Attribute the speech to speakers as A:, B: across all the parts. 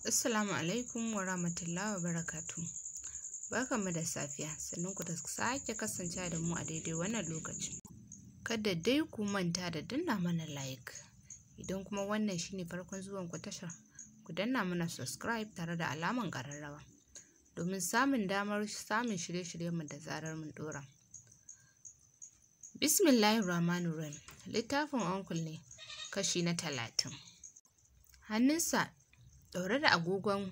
A: Assalamu alaikum wa rahmatullahi wa barakatu. Barkanmu da safiya, sannan ku da sake kasance da mu a daidai wannan lokaci. Kada dai ku manta da danna mana like. Idan kuma wannan shine farkon zuwan ku tashar, ku danna mana subscribe tare da alaman ƙararrawa domin samun damar samun shirye-shiryenmu da zarar mun dora. Bismillahirrahmanirrahim. Littafin Uncle ne, kashi na 30. Hannunsa ɗaure da agogon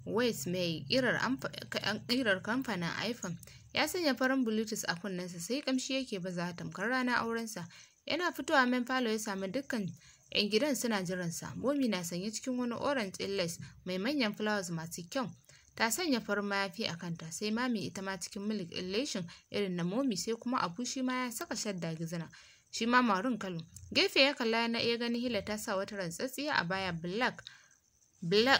A: West mai ƙirar kamfanin iPhone, ya sanya farin Bluetooth a kunnensa sai kamshi yake baza tamkar ranar aurensa. Yana fitowa main falo ya sami dukkan 'yan gidan suna jiransa. Momi na sanye cikin wani orange ɗin lace mai manyan flowers masu kyau. Ta sanya farin mayafi a kanta, sai Mami ita ma cikin milk ɗin leshin irin na Momi, sai kuma Abu shi ma ya saka shadda gizina, shi ma maroon kalo. Gefe ya kalla na iya ganin Hila ta sa wata rantsatsiya a baya black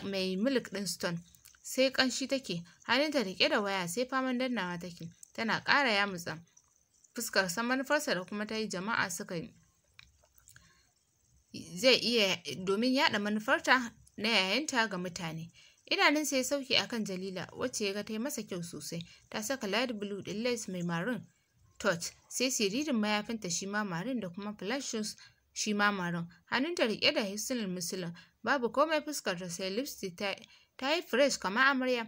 A: mai milk ɗin stone, sai ƙanshi take, hannunta riƙe da waya sai faman dannawa take, tana ƙara yamutsa fuskar sa. Manufarsa da kuma ta yi jama'a suka zai iya domin yaɗa manufarta na yayanta ga mutane. Idanunsa ya sauke akan Jalila wacce ya ga ta yi masa kyau sosai. Ta saka light blue ɗin lace mai maroon touch, sai siririn mayafinta shi ma maroon da kuma flash shoes shi ma maroon. Hannunta riƙe da hisnul muslim, babu komai fuskarta sai lipstick ta yi fresh kamar amarya.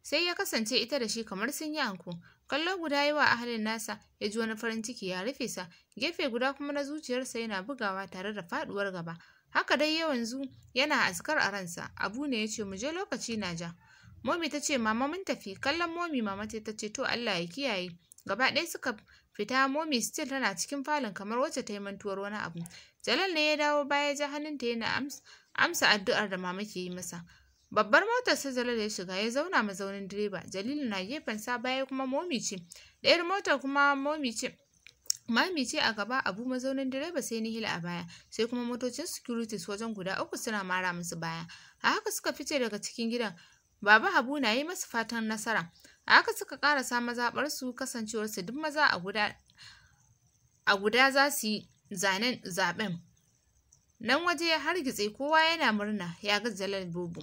A: Sai ya kasance ita da shi kamar sun yi anko. Kallo guda yi wa ahalin nasa, ya ji wani farin ciki ya rufe sa, gefe guda kuma na zuciyarsa yana bugawa tare da faɗuwar gaba. Haka dai yanzu yana azkar a ransa. Abu ne ya ce mu je, lokaci na ja. Momi ta ce mama mun tafi. Kallon Momi mama ta ce to Allah ya kiyaye. Gaba ɗaya suka fita. Momi still tana cikin falon kamar wacce ta yi mantuwar wani abu. Jalal ne ya dawo baya, ja hannunta yana amsa addu'ar da mama ke yi masa. Babbar motar sa Jalal ya shiga, ya zauna mazaunin direba. Jalilu na gefen sa, baya kuma Momi ce. Ɗayar motar kuma Mami ce a gaba, Abu mazaunin direba, sai Nihila a baya, sai kuma motocin securities wajen guda 3 suna mara musu baya. A haka suka fice daga cikin gidan. Baba Habu na yi masu fatan nasara. A haka suka karasa mazaɓarsu, kasancewarsu duk maza a guda za su yi zaben. Nan waje ya hargitse, kowa yana murna ya ga Jalal Bobo.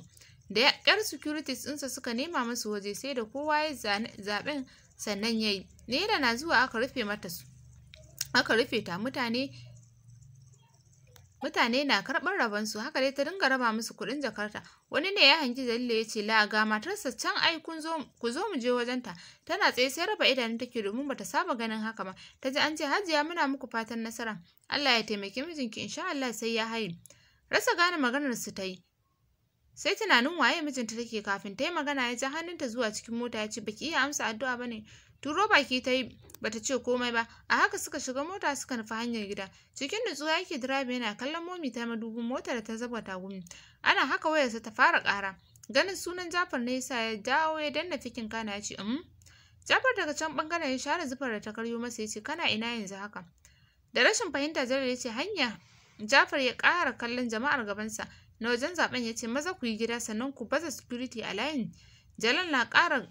A: Da ƙyar securities ɗinsa suka nema masu waje, sai da kowa ya zaben sannan ya yi. Naira na zuwa aka rufe ta, mutane na karɓar rabonsu. Haka dai ta dinga raba musu kuɗin jakarta. Wani ne ya hangi Jalila ya ce la ga matarsa can, ai ku zo mu je wajenta. Tana tsaye sai raba idanun take domin bata saba ganin haka ba. Ta ji an ce Hajiya muna muku fatan nasara, Allah ya taimaki mijinki, insha Allah sai ya haye. Rasa gane maganar su ta yi, sai tunanin waye mijinta take. Kafin ta yi magana ya ja hannunta zuwa cikin mota ya ce baki iya amsa addu'a bane. Turo baki ta yi, bata ce komai ba. A haka suka shiga mota suka nufi hanyar gida. Cikin nutsuwa yake direba yana kallon Momi ta madubin motar da ta zaba tagumi. Ana haka wayarsa ta fara ƙara. Ganin sunan Jafar ne yasa ya dawo ya danna fikin kana ya ce Jafar daga can bangaren ya share zufar da ta karyo masa ya ce kana ina yanzu haka? Da rashin fahimta Jalal ya ce hanya. Jafar ya ƙara kallon jama'ar gabansa na wajen zaben ya ce maza ku yi gida sannan ku baza security a layin. Jalal na ƙara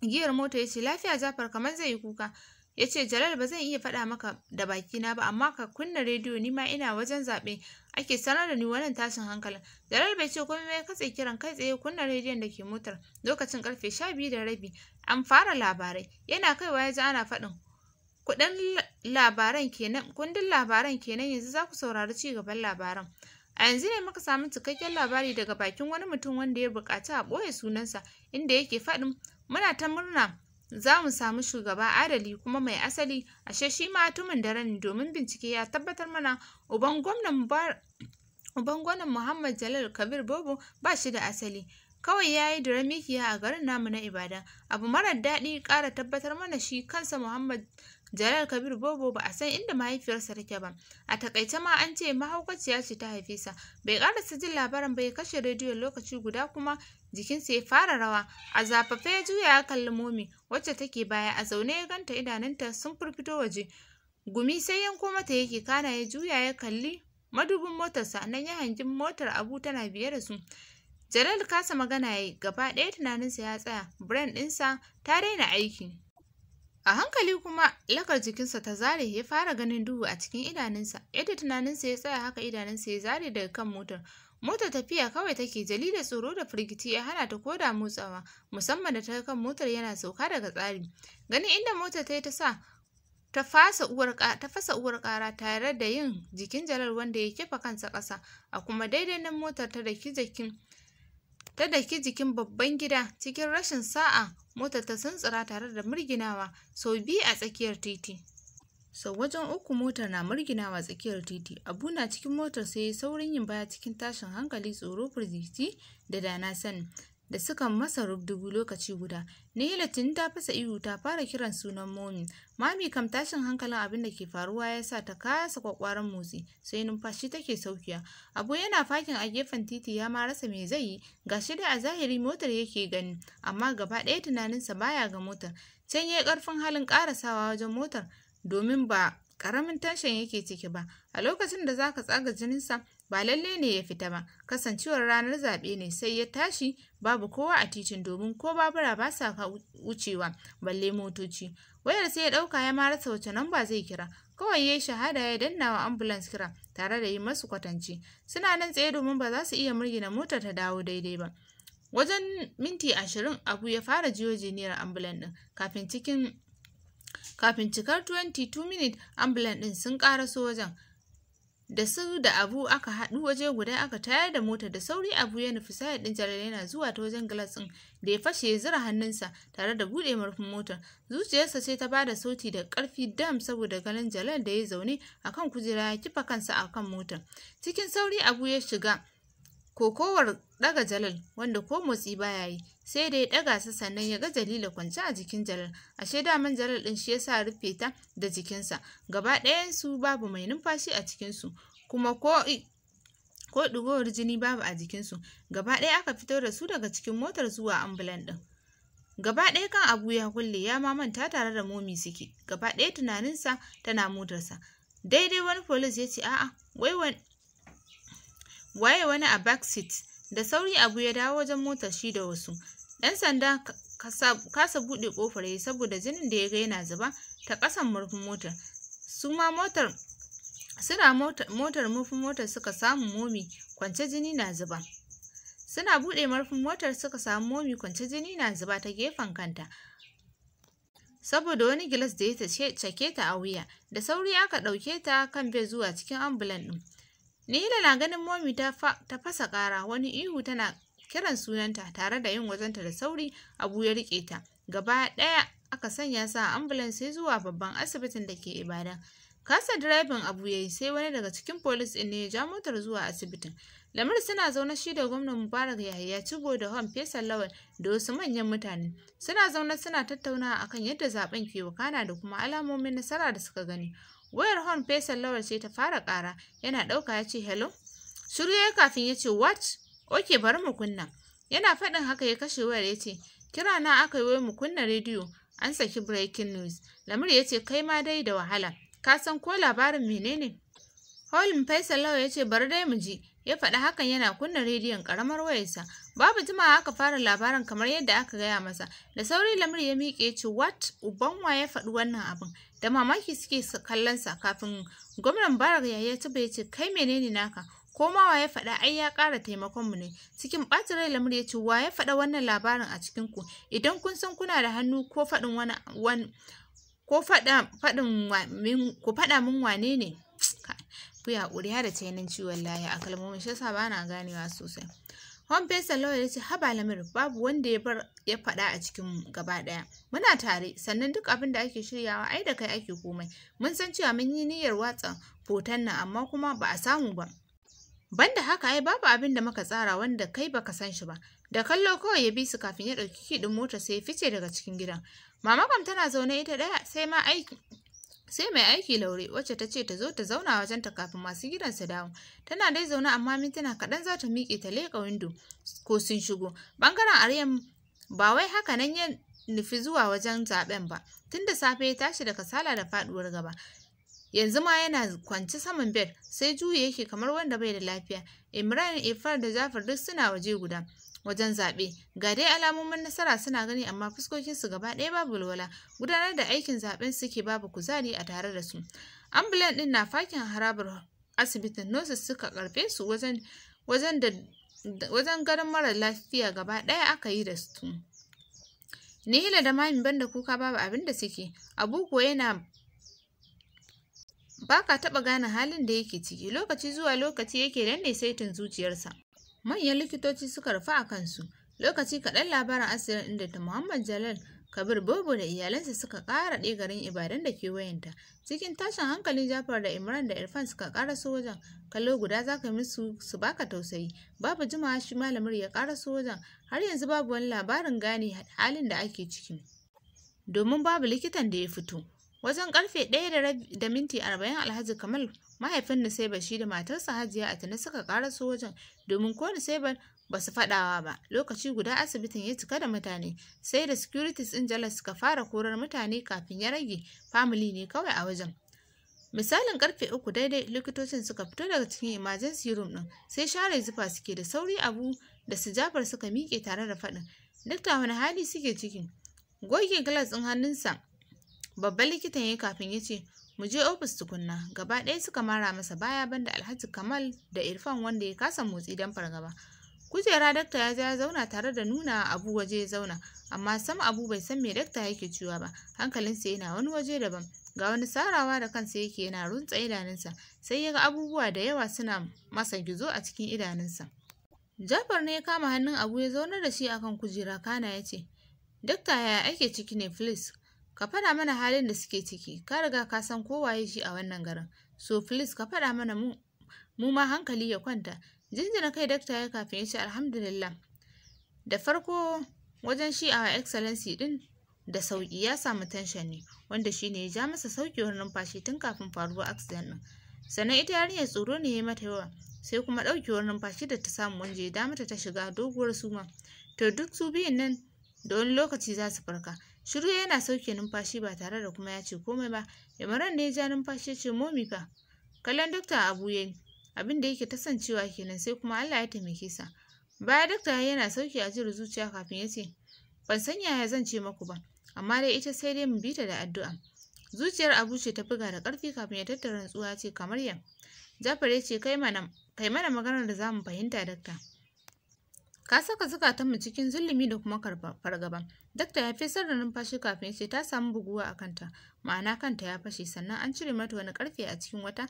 A: giyar mota ya ce lafiya Jafar, kamar zai yi kuka. Ya ce Jalal ba zan iya faɗa maka da bakina ba, amma ka kunna rediyo, ni ma ina wajen zaɓe ake sanar da ni wannan tashin hankalin. Jalal bai ce komai ya katse kiran, kai tsaye kunna rediyon da ke motar. Lokacin karfe 12:30 an fara labarai. Yana kaiwa ya ji ana faɗin kundin labaran kenan yanzu za ku saurari ci gaban labaran. A yanzu ne muka samu cikakken labari daga bakin wani mutum wanda ya buƙaci a ɓoye sunansa, inda yake faɗin muna ta murna za mu samu shugaba adali kuma mai asali. Ashe shi ma tumin dare ne, domin bincike ya tabbatar mana uban gwamnan Muhammad Jalal Kabir Bobo ba shi da asali, kawai ya yi diramikiya a garin namu na Ibadan. Abu marar daɗi ƙara tabbatar mana shi kansa Muhammad Jalal Kabir Bobo ba a san inda mahaifiyarsa take ba. A takaice ma an ce mahaukaciya ce ta haife sa. Bai ƙarasa jin labarin ba ya kashe rediyon, lokaci guda kuma jikinsa ya fara rawa. A zafafe ya juya ya kalli Momi wacce take baya a zaune, ya ganta idanunta sun firfito waje. Gumi sai yanko mata yake, kana ya juya ya kalli madubin motarsa, nan ya hangi motar Abu tana biye da su. Jalal kasa magana yayi, gaba ɗaya tunaninsa ya tsaya, brain ɗinsa ta daina aiki. A hankali kuma lakar jikinsa ta zare, ya fara ganin duhu a cikin idanunsa. Yadda tunaninsa ya tsaya haka idanunsa ya zare daga kan motar. Motar tafiya kawai take. Jalila tsoro da firgici ya hana ta koda motsawa, musamman da ta kan motar yana sauka daga tsari. Ganin inda motar ta yi ta sa ta fasa uwar ƙara tare da yin jikin Jalal wanda ya kifa kansa ƙasa, a kuma daidai nan motar ta daki jikin babban gida. Cikin rashin sa'a motar ta tsuntsura tare da murginawa sau biyu a tsakiyar titi. Sau wajen 3 motar na murginawa tsakiyar titi. Abu na cikin motar sai ya saurin yin baya cikin tashin hankali, tsoro, firgici da dana sani da suka masa rubdugu lokaci guda. Nihila tuni ta fasa ihu ta fara kiran sunan Momi. Mami kam tashin hankalin abin da ke faruwa ya sa ta kasa kwakwaran motsi, sai numfashi take saukiya. Abu yana fakin a gefen titi ya ma rasa me zai yi. Gashi dai a zahiri motar yake gani, amma gaba ɗaya tunaninsa baya ga motar. Can yayi ƙarfin halin ƙarasawa wajen motar, domin ba ƙaramin tension yake ciki ba. A lokacin da zaka tsaga jininsa ba lalle ne ya fita ba, kasancewar ranar zaɓe ne. Sai ya tashi babu kowa a titin, domin ko babura ba sa wucewa balle motoci. Wayar sai ya ɗauka ya ma rasa wace namba zai kira. Kawai ya yi shahada ya danna wa ambulance kira tare da yi masu kwatance. Suna nan tsaye domin ba za su iya murgina motar ta dawo daidai ba. Wajen minti 20 Abu ya fara jiyo jiniyar ambulance ɗin. Kafin cikar 22 minutes ambulance ɗin sun ƙaraso wajen. Da su da Abu aka haɗu waje guda aka tayar da motar. Da sauri Abu ya nufi sayar ɗin Jalal yana zuwa ta wajen glass ɗin da ya fashe ya zura hannunsa tare da buɗe murfin motar. Zuciyarsa sai ta bada sauti da ƙarfi dam saboda ganin Jalal da ya zaune akan kujera ya kifa kansa akan motar. Cikin sauri Abu ya shiga kokowar ɗaga Jalal, wanda ko motsi baya yi. Sai da ya ɗaga sa sannan ya ga Jalila kwance a jikin Jalal. Ashe daman Jalal ɗin shi yasa rufe ta da jikinsa. Gaba ɗayansu babu mai numfashi a cikinsu, kuma ko ɗigowar jini babu a jikinsu. Gaba ɗaya aka fito da su daga cikin motar zuwa ambulan ɗin. Gaba ɗaya kan Abu ya kulle, ya ma manta tare da Momi suke. Gaba ɗaya tunaninsa tana motarsa. Daidai wani polis ya ce a'a, waye wani a back seat. Da sauri Abu ya dawo wajen motar shi da wasu. Ɗan sanda kasa buɗe ƙofar yayi saboda jinin da ya ga yana zuba ta ƙasan murfin motar. Murfin motar suka samu Momi kwance jini na zuba. Suna buɗe murfin motar suka samu Momi kwance jini na zuba ta gefen kanta, saboda wani gilas da ya cake ta a wuya. Da sauri aka ɗauke ta kan bai zuwa cikin ambulan ɗin. Nihila na ganin Momi ta fasa ƙara, wani ihu tana kiran sunanta tare da yin wajenta. Da sauri Abu ya riƙe ta. Gaba ɗaya aka sanya sa a ambulan sai zuwa babban asibitin da ke Ibadan. Kasa direban Abu ya yi, sai wani daga cikin polis ɗin ne ya ja motar zuwa asibitin. Lamir suna zaune shi da gwamnan Mubarak Yahaya Cibo da Hon Faisal Lawal da wasu manyan mutane. Suna zaune suna tattaunawa akan yadda zaben ke wakana da kuma alamomin nasara da suka gani. Wayar Hon Faisal Lawal ce ta fara ƙara, yana ɗauka ya ce hello. Shiru ya kafin ya ce what? Ok, bari mu kunna. Yana faɗin haka ya kashe wayar ya ce kira na aka yi mu kunna rediyo, an saki breaking news. Lamir ya ce kai ma dai da wahala, ka san ko labarin menene? Hon Faisal Lawal ya ce bari dai mu ji. Ya faɗi hakan yana kunna rediyon ƙaramar wayarsa. Babu jimawa aka fara labarin kamar yadda aka gaya masa. Da sauri Lamir ya miƙe ya ce what? Uban wa ya faɗi wannan abin? Da mamaki suke kallonsa kafin gwamnan Mubarak Yahaya Cibo ya ce kai menene naka? Ko ma wa ya faɗa ai ya ƙara taimakon mu ne. Cikin ɓacin rai Lamir ya ce wa ya faɗa wannan labarin a cikin ku? Idan kun san kuna da hannu ko faɗin ku faɗa min wane ne? Ku ya ƙuri da tainin ciwon layi a kalmomin shi yasa ba na ganewa sosai. Hon Faisal Lawal ya ce haba Lamir, babu wanda ya faɗa a cikin gaba ɗaya. Muna tare, sannan duk abin da ake shiryawa ai da kai ake komai. Mun san cewa mun yi niyyar watsa hoton nan amma kuma ba a samu ba. Banda haka ai babu abin da muka tsara wanda kai baka san shi ba. Da kallo kawai ya bi su kafin ya ɗauki kiɗin mota sai ya fice daga cikin gidan. Mama kam tana zaune ita ɗaya sai mai aiki Laure wacce ta ce ta zo ta zauna wajenta kafin masu gidan su dawo. Tana dai zaune amma mintuna kaɗan za ta miƙe ta leƙa windo ko sun shigo. Ɓangaren Aryam ba wai haka nan ya nufi zuwa wajen zaɓen ba. Tun da safe ya tashi da kasala da faɗuwar gaba. Yanzu ma yana kwance saman bed sai juyi yake kamar wanda bai da lafiya. Imran, Ifar da Jafar duk suna waje guda wajen zaɓe. Ga dai alamomin nasara suna gani amma fuskokinsu gaba ɗaya babu walwala. Gudanar da aikin zaɓen suke babu kuzari a tare da su. Ambulan ɗin na fakin harabar asibitin. Nurses suka karɓe su wajen garin mara lafiya gaba ɗaya aka yi da su. Nihila da Mami banda kuka babu abin da suke. Abu kuwa yana ba ka taɓa gane halin da yake ciki, lokaci zuwa lokaci yake danne saitin zuciyarsa. Manyan likitoci suka rufa a kansu. Lokaci kaɗan labarin asirin inda ta Muhammad Jalal Kabir Bobo da iyalansa suka ƙara ɗaya garin Ibadan da kewayenta. Cikin tashin hankalin Jafar da Imran da Irfan suka ƙaraso wajen. Kallo guda za ka musu su baka tausayi. Babu jimawa shi malamir ya ƙaraso wajen. Har yanzu babu wani labarin gane halin da ake ciki. Domin babu likitan da ya fito. Wajen karfe 1 da minti 40 Alhaji Kamal mahaifin Nusaiba shi da matarsa Hajiya Atina suka ƙaraso wajen domin ko Nusaibar ba su faɗawa ba. Lokaci guda asibitin ya cika da mutane, sai da securities ɗin Jalal suka fara korar mutane kafin ya rage family ne kawai a wajen. Misalin karfe 3 daidai likitocin suka fito daga cikin emergency room ɗin, sai share zufa suke da sauri Abu da su Jafar suka miƙe tare da faɗin. Dakta wani hali suke ciki? Goge glass ɗin hannunsa babban likitan ya kafin ya ce, mu je ofis tukunna. Gaba ɗaya suka mara masa baya banda Alhaji Kamal da Irfan wanda ya kasa motsi don fargaba. Kujera dakta ya ja ya zauna tare da nuna Abu waje ya zauna, amma sam Abu bai san me dakta yake cewa ba, hankalinsa yana wani waje daban. Ga wani sarawa da kansa yake yana runtsa idanunsa, sai ya ga abubuwa da yawa suna masa gizo a cikin idanunsa. Jafar ne ya kama hannun Abu ya zaunar da shi akan kujera kana ya ce, dakta yaya ake ciki ne please? Ka faɗa mana halin da suke ciki, ka riga ka san kowaye shi a wannan garin, so please ka faɗa mana mu ma hankali ya kwanta. Jinjina kai dakta ya kafin ya ce alhamdulillah. Da farko wajen shi a excellency din da sauki ya samu tension ne, wanda shi ne ya ja masa saukewar numfashi tun kafin faruwar accident din. Sannan ita yarinyar tsoro ne ya mata yawa, sai kuma ɗaukewar numfashi da ta samu wanda ya mata ta shiga doguwar suma. To duk su biyun nan da wani lokaci za su farka. Shiru yana sauke numfashi ba tare da kuma ya ce komai ba. Imran ne ya ja numfashi ya ce momi fa. Kallon dakta Abu yayi. Abin da yake kasancewa kenan sai kuma Allah ya taimake sa. Baya dakta yana sauke ajiyar zuciya kafin ya ce, ban san yaya zan ce maku ba, amma dai ita sai dai mu bi ta da addu'a. Zuciyar Abu ce ta buga da ƙarfi kafin ya tattara rantsuwa ya ce kamar ya. Jafar ya ce kai mana maganar da zamu fahimta dakta. Ka saka zukatanmu cikin zulumi da kuma fargaba. Dakta ya fesar da numfashi kafin ya ce ta samu buguwa a kanta, ma'ana kanta ya fashe sannan an cire mata wani karfe a cikin wata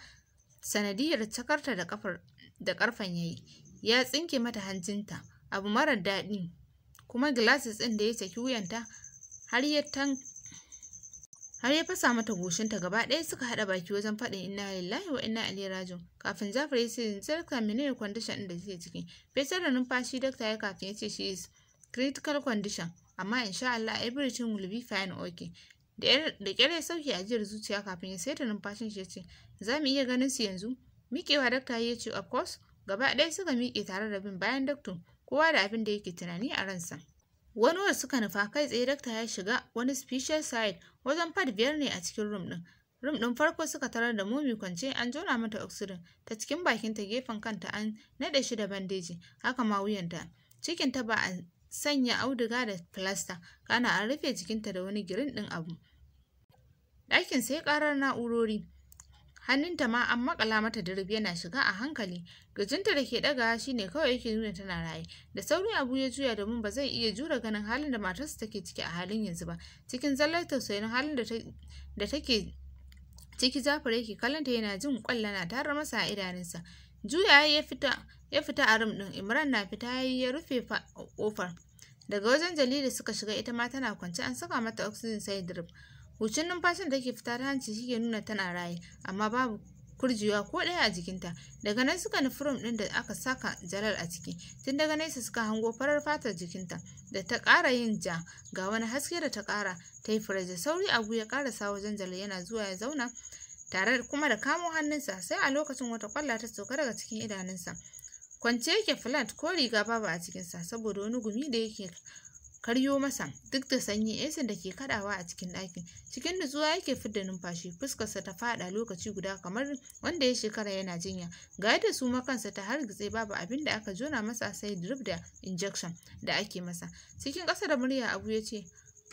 A: sanadiyar cakarta da karfen yayi. Ya tsinke mata hancinta, abu marar daɗi, kuma glasses ɗin da ya saki wuyanta har ya fasa mata goshinta. Gaba ɗaya suka haɗa baki wajen faɗin inna lillahi wa inna ilaihi raji'un. Kafin Jafar ya ce dakta menene condition ɗin da take ciki. Fesar da numfashi dakta ya kafin ya ce she is critical condition, amma insha Allah everything will be fine okay. Da ƙyar ya sauke ajiyar zuciya kafin ya saita numfashin shi ya ce za mu iya ganin su yanzu. Miƙewa dakta ya ce of course. Gaba ɗaya suka miƙe tare da bin bayan dakto, kowa da abin da yake tunani a ransa. Wani wasu suka nufa kai tsaye dakta ya shiga wani special side wajen pad 5 ne a cikin room ɗin. Room ɗin farko suka tarar da momi kwance an jona mata oxygen ta cikin bakinta, gefen kanta an naɗe shi da bandeji, haka ma wuyanta. Cikinta ba a sanya auduga da plaster, kana an rufe jikinta da wani girin ɗin abu. Ɗakin sai ƙarar na'urori. Hannunta ma an makala mata dirib yana shiga a hankali. Gajinta da ke ɗagawa shine kawai yake nuna tana raye. Da sauri Abu ya juya domin ba zai iya jure ganin halin da matarsa take ciki a halin yanzu ba. Cikin zallar tausayin halin da take ciki, Jafar yake kallonta yana jin kwalla na tarar masa a idanunsa. Juya ya fita a rum ɗin. Imran na fita ya rufe kofar. Daga wajen Jalila suka shiga, ita ma tana kwance an saka mata oxygen sai drip. Hucin numfashin da ke fita ta hanci shi ke nuna tana raye, amma babu kurjewa ko ɗaya a jikinta. Daga nan suka nufi room ɗin da aka saka Jalal a ciki. Tun daga nesa suka hango farar fatar jikinta da ta ƙara yin ja, ga wani haske da ta ƙara ta yi fure. Da sauri Abu ya ƙarasa wajen Jalal yana zuwa ya zauna tare kuma da kamo hannunsa, sai a lokacin wata kwalla ta sauka daga cikin idanunsa. Kwance yake flat ko riga babu a cikinsa saboda wani gumi da yake karyo masa duk da sanyi esin da ke kadawa a cikin ɗakin. Cikin nutsuwa yake fidda numfashi, fuskarsa ta fada lokaci guda kamar wanda ya shekara yana jinya. Ga yadda su kansa ta hargitse, babu abin da aka jona masa sai drip da injection da ake masa. Cikin ƙasa da murya Abu ya ce,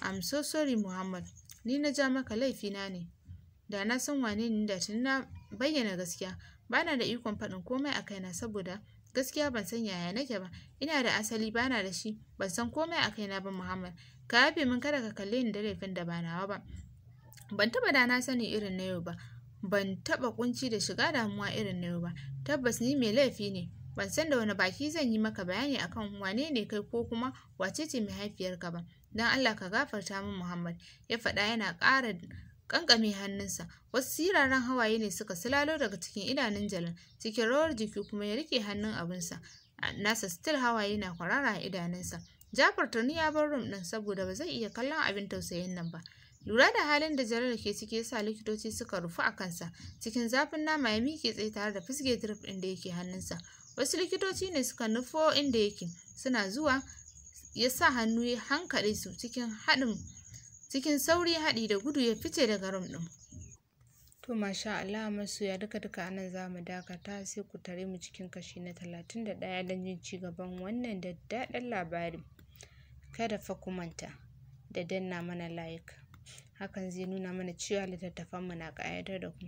A: I'm so sorry Muhammad, ni na ja maka, laifina ne. Da na san wane ni da tun na bayyana gaskiya. Bana da ikon faɗin komai a kaina saboda gaskiya ban san yaya nake ba, ina da asali bana da shi, ban san komai a kaina ba Muhammad, ka yafe min kada ka kalle ni da laifin da ba nawa ba. Ban taɓa da na sani irin na yau ba, ban taɓa kunci da shiga damuwa irin na yau ba, tabbas ni mai laifi ne, ban san da wani baki zan yi maka bayani akan wane ne kai ko kuma wace ce mahaifiyarka ba, don Allah ka gafarta min Muhammad, ya faɗa yana ƙara ƙanƙame hannunsa. Wasu siraran hawaye ne suka silalo daga cikin idanun Jalal, cikin rawar jiki kuma ya rike hannun abinsa nasa, still hawaye na kwarara a idanunsa. Jafar tuni ya bar room ɗin saboda ba zai iya kallon abin tausayin nan ba. Lura da halin da Jalal ke ciki yasa likitoci suka rufu a kansa. Cikin zafin nama ya miƙe tsaye tare da fisge drip ɗin da yake hannunsa. Wasu likitoci ne suka nufo inda yake, suna zuwa ya sa hannu ya hankaɗe su cikin sauri haɗi da gudu ya fice daga room ɗin. To masha Allah masoya, duka anan za mu dakata, sai ku tare mu cikin kashi na 31 don jin ci gaban wannan daddaɗan labari. Kada fa ku manta da danna mana like, hakan zai nuna mana cewa littattafanmu na ƙayatar da ku.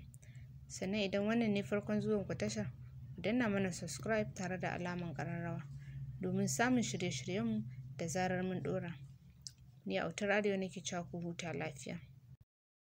A: Sannan idan wannan ne farkon zuwan ku tashar, ku danna mana subscribe tare da alaman ƙararrawa domin samun shirye-shiryenmu da zarar mun ɗora. Ni Autar Arewa nake cewa ku huta lafiya.